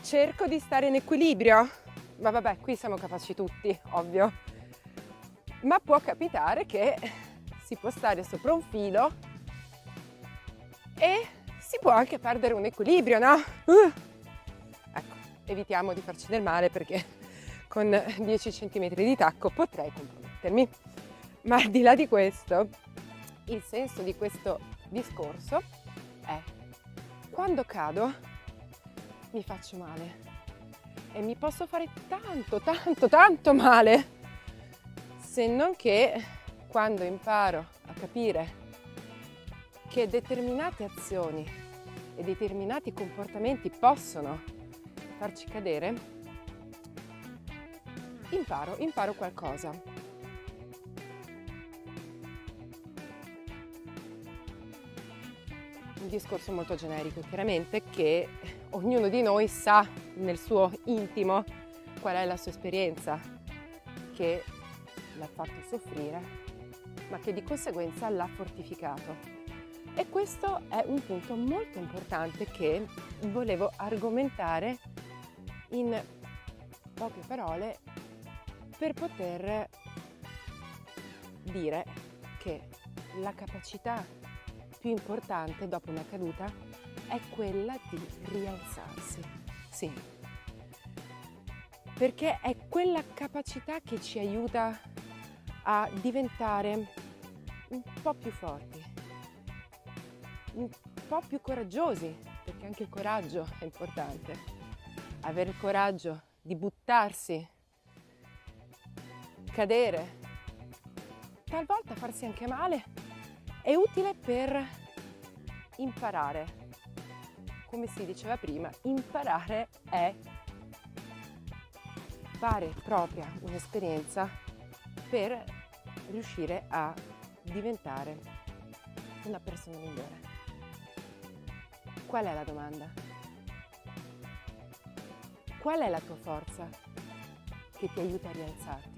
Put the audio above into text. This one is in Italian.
cerco di stare in equilibrio, ma vabbè, qui siamo capaci tutti, ovvio. Ma può capitare che si può stare sopra un filo e si può anche perdere un equilibrio, no? Ecco, evitiamo di farci del male perché con 10 cm di tacco potrei compromettermi. Ma al di là di questo, il senso di questo discorso è: quando cado mi faccio male e mi posso fare tanto male, se non che quando imparo a capire che determinate azioni e determinati comportamenti possono farci cadere, imparo qualcosa. Un discorso molto generico, chiaramente, che ognuno di noi sa nel suo intimo qual è la sua esperienza che l'ha fatto soffrire, ma che di conseguenza l'ha fortificato. E questo è un punto molto importante che volevo argomentare in poche parole per poter dire che la capacità più importante dopo una caduta è quella di rialzarsi. Sì, perché è quella capacità che ci aiuta a diventare un po' più forti, un po' più coraggiosi, perché anche il coraggio è importante. Avere il coraggio di buttarsi, cadere, talvolta farsi anche male, è utile per imparare. Come si diceva prima, imparare è fare propria un'esperienza per riuscire a diventare una persona migliore. Qual è la domanda? Qual è la tua forza che ti aiuta a rialzarti?